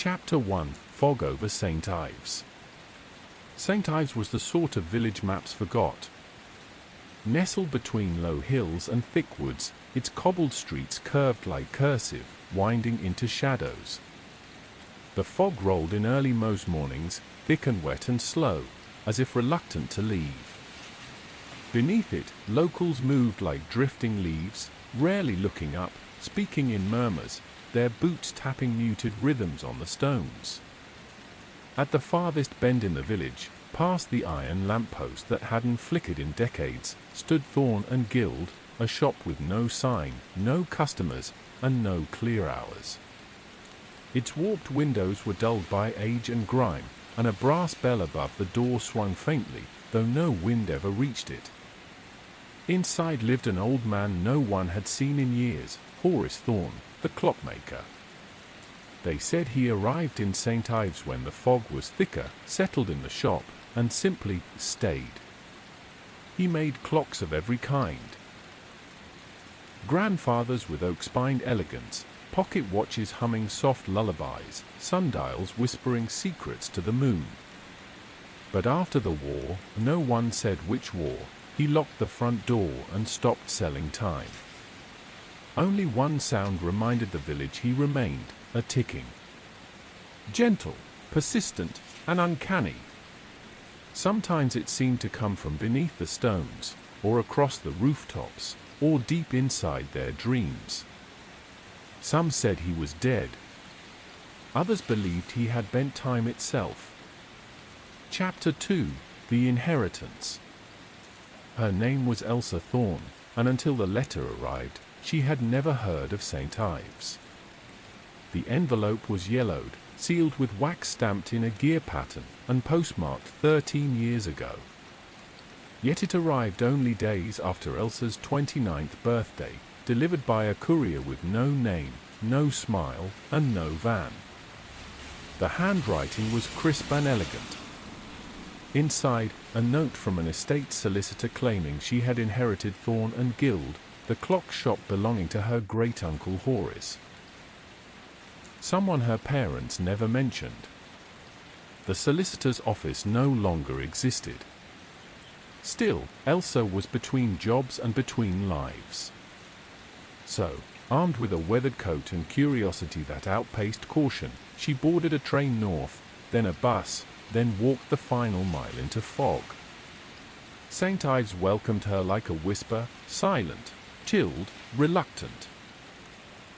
Chapter 1: Fog over St. Ives. St. Ives was the sort of village maps forgot. Nestled between low hills and thick woods, its cobbled streets curved like cursive, winding into shadows. The fog rolled in early most mornings, thick and wet and slow, as if reluctant to leave. Beneath it, locals moved like drifting leaves, rarely looking up, speaking in murmurs, their boots tapping muted rhythms on the stones. At the farthest bend in the village, past the iron lamppost that hadn't flickered in decades, stood Thorn and Guild, a shop with no sign, no customers, and no clear hours. Its warped windows were dulled by age and grime, and a brass bell above the door swung faintly, though no wind ever reached it. Inside lived an old man no one had seen in years, Horace Thorn, the clockmaker. They said he arrived in St. Ives when the fog was thicker, settled in the shop, and simply stayed. He made clocks of every kind. Grandfathers with oak-spined elegance, pocket watches humming soft lullabies, sundials whispering secrets to the moon. But after the war, no one said which war, he locked the front door and stopped selling time. Only one sound reminded the village he remained, a ticking. Gentle, persistent, and uncanny. Sometimes it seemed to come from beneath the stones, or across the rooftops, or deep inside their dreams. Some said he was dead. Others believed he had bent time itself. Chapter 2: The Inheritance. Her name was Elsa Thorn, and until the letter arrived, she had never heard of St. Ives. The envelope was yellowed, sealed with wax stamped in a gear pattern, and postmarked 13 years ago. Yet it arrived only days after Elsa's 29th birthday, delivered by a courier with no name, no smile, and no van. The handwriting was crisp and elegant. Inside, a note from an estate solicitor claiming she had inherited Thorn and Guild, the clock shop belonging to her great-uncle Horace. Someone her parents never mentioned. The solicitor's office no longer existed. Still, Elsa was between jobs and between lives. So, armed with a weathered coat and curiosity that outpaced caution, she boarded a train north, then a bus, then walked the final mile into fog. St. Ives welcomed her like a whisper, silent, chilled, reluctant.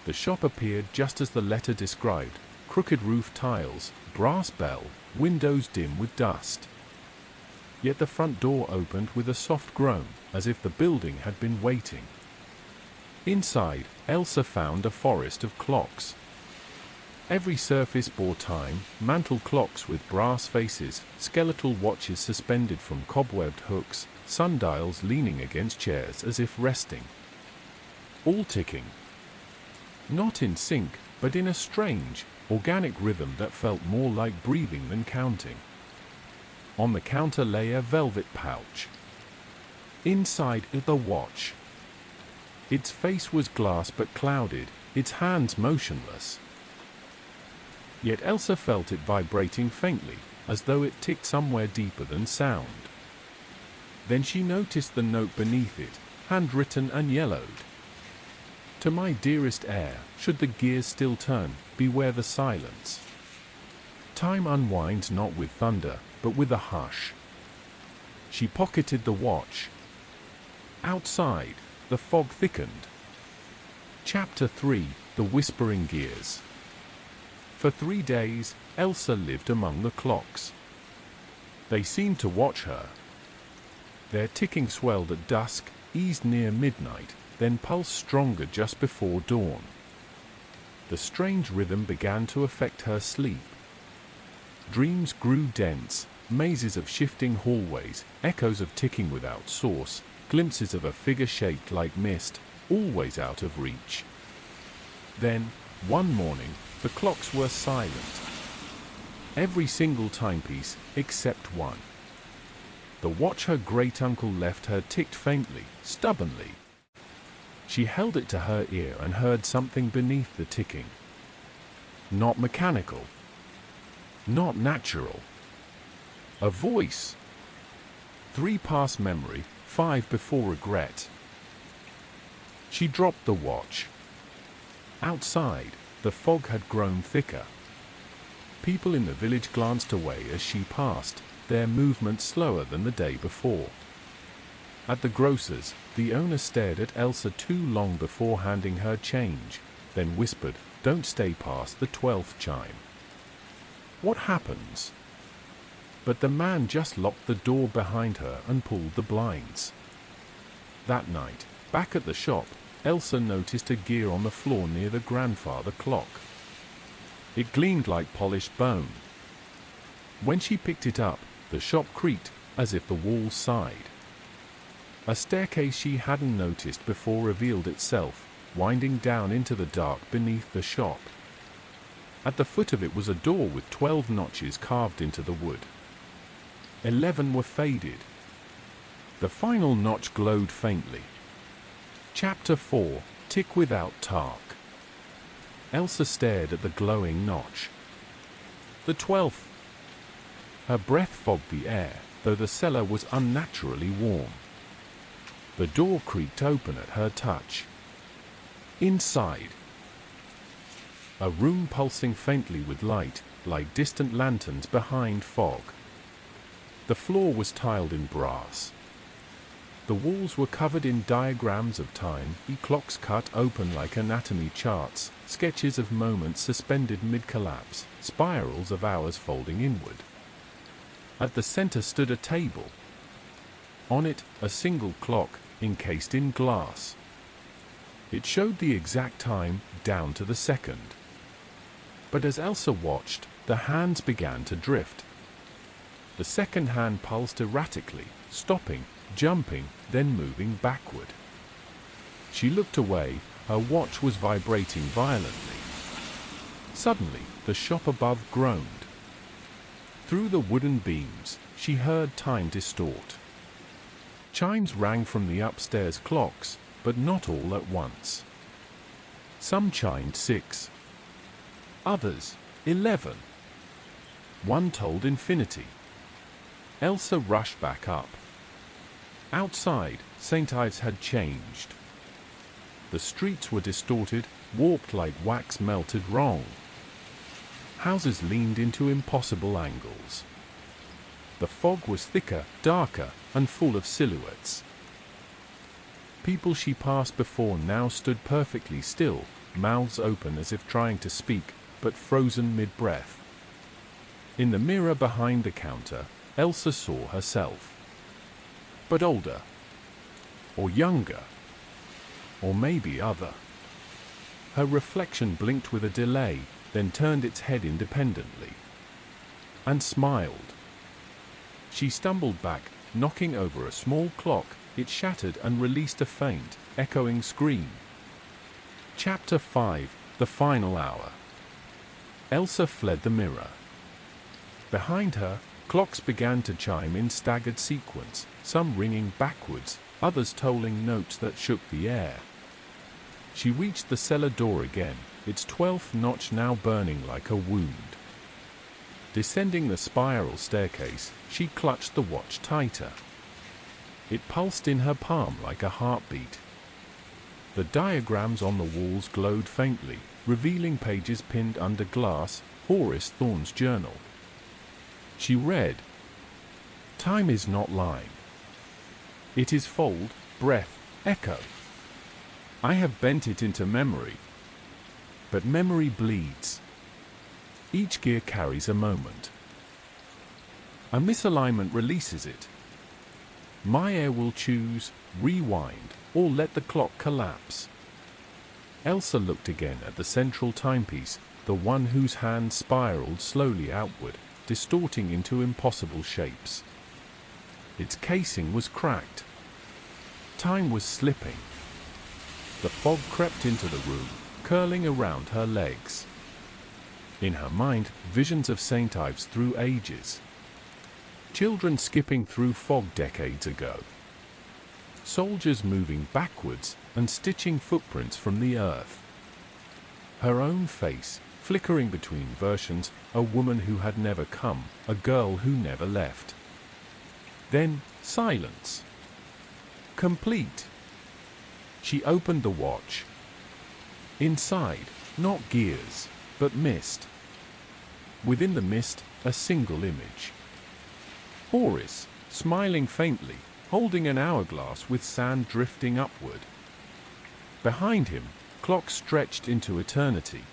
The shop appeared just as the letter described, crooked roof tiles, brass bell, windows dim with dust. Yet the front door opened with a soft groan, as if the building had been waiting. Inside, Elsa found a forest of clocks. Every surface bore time, mantel clocks with brass faces, skeletal watches suspended from cobwebbed hooks, sundials leaning against chairs as if resting. All ticking. Not in sync, but in a strange, organic rhythm that felt more like breathing than counting. On the counter lay a velvet pouch. Inside the watch. Its face was glass but clouded, its hands motionless. Yet Elsa felt it vibrating faintly, as though it ticked somewhere deeper than sound. Then she noticed the note beneath it, handwritten and yellowed. To my dearest heir, should the gears still turn, beware the silence. Time unwinds not with thunder, but with a hush. She pocketed the watch. Outside, the fog thickened. Chapter 3: The Whispering Gears. For 3 days, Elsa lived among the clocks. They seemed to watch her. Their ticking swelled at dusk, eased near midnight, then pulsed stronger just before dawn. The strange rhythm began to affect her sleep. Dreams grew dense, mazes of shifting hallways, echoes of ticking without source, glimpses of a figure shaped like mist, always out of reach. Then, one morning, the clocks were silent. Every single timepiece, except one. The watch her great-uncle left her ticked faintly, stubbornly. She held it to her ear and heard something beneath the ticking. Not mechanical, Not natural. A voice. 3 past memory, 5 before regret. She dropped the watch. Outside, the fog had grown thicker. People in the village glanced away as she passed, their movement slower than the day before. At the grocer's, the owner stared at Elsa too long before handing her change, then whispered, "Don't stay past the 12th chime." "What happens?" But the man just locked the door behind her and pulled the blinds. That night, back at the shop, Elsa noticed a gear on the floor near the grandfather clock. It gleamed like polished bone. When she picked it up, the shop creaked, as if the walls sighed. A staircase she hadn't noticed before revealed itself, winding down into the dark beneath the shop. At the foot of it was a door with 12 notches carved into the wood. 11 were faded. The final notch glowed faintly. Chapter 4, Tick Without Talk. Elsa stared at the glowing notch. The 12th. Her breath fogged the air, though the cellar was unnaturally warm. The door creaked open at her touch. Inside. A room pulsing faintly with light, like distant lanterns behind fog. The floor was tiled in brass. The walls were covered in diagrams of time, clocks cut open like anatomy charts, sketches of moments suspended mid-collapse, spirals of hours folding inward. At the center stood a table. On it, a single clock, encased in glass. It showed the exact time, down to the second. But as Elsa watched, the hands began to drift. The second hand pulsed erratically, stopping, jumping, then moving backward. She looked away, her watch was vibrating violently. Suddenly, the shop above groaned. Through the wooden beams, she heard time distort. Chimes rang from the upstairs clocks, but not all at once. Some chimed 6. Others, 11. One told infinity. Elsa rushed back up. Outside, St. Ives had changed. The streets were distorted, warped like wax melted wrong. Houses leaned into impossible angles. The fog was thicker, darker, and full of silhouettes. People she passed before now stood perfectly still, mouths open as if trying to speak, but frozen mid-breath. In the mirror behind the counter, Elsa saw herself. But older. Or younger. Or maybe other. Her reflection blinked with a delay, then turned its head independently. And smiled. She stumbled back, knocking over a small clock. It shattered and released a faint, echoing scream. Chapter 5, The Final Hour. Elsa fled the mirror. Behind her, clocks began to chime in staggered sequence, some ringing backwards, others tolling notes that shook the air. She reached the cellar door again, its 12th notch now burning like a wound. Descending the spiral staircase, she clutched the watch tighter. It pulsed in her palm like a heartbeat. The diagrams on the walls glowed faintly, revealing pages pinned under glass, Horace Thorne's journal. She read, "Time is not line. It is fold, breath, echo. I have bent it into memory. But memory bleeds. Each gear carries a moment. A misalignment releases it. My air will choose, rewind, or let the clock collapse." Elsa looked again at the central timepiece, the one whose hand spiraled slowly outward, distorting into impossible shapes. Its casing was cracked. Time was slipping. The fog crept into the room, curling around her legs. In her mind, visions of St. Ives through ages. Children skipping through fog decades ago. Soldiers moving backwards and stitching footprints from the earth. Her own face, Flickering between versions, a woman who had never come, a girl who never left. Then, silence. Complete. She opened the watch. Inside, not gears, but mist. Within the mist, a single image. Horace, smiling faintly, holding an hourglass with sand drifting upward. Behind him, clocks stretched into eternity.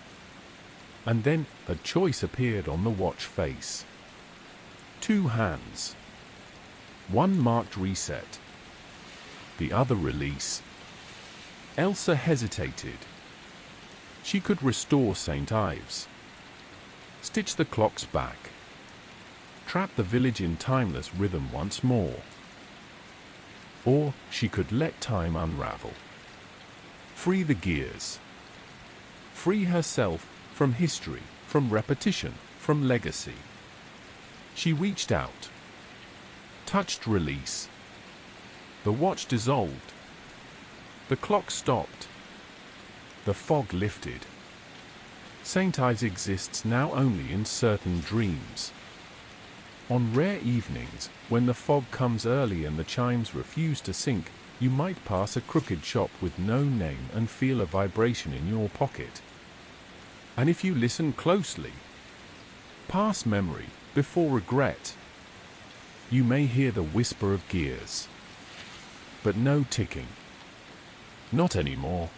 And then, a choice appeared on the watch face. 2 hands. One marked reset. The other release. Elsa hesitated. She could restore St. Ives. Stitch the clocks back. Trap the village in timeless rhythm once more. Or she could let time unravel. Free the gears. Free herself from history, from repetition, from legacy. She reached out. Touched release. The watch dissolved. The clock stopped. The fog lifted. St. Ives exists now only in certain dreams. On rare evenings, when the fog comes early and the chimes refuse to sync, you might pass a crooked shop with no name and feel a vibration in your pocket. And if you listen closely, past memory, before regret, you may hear the whisper of gears. But no ticking. Not anymore.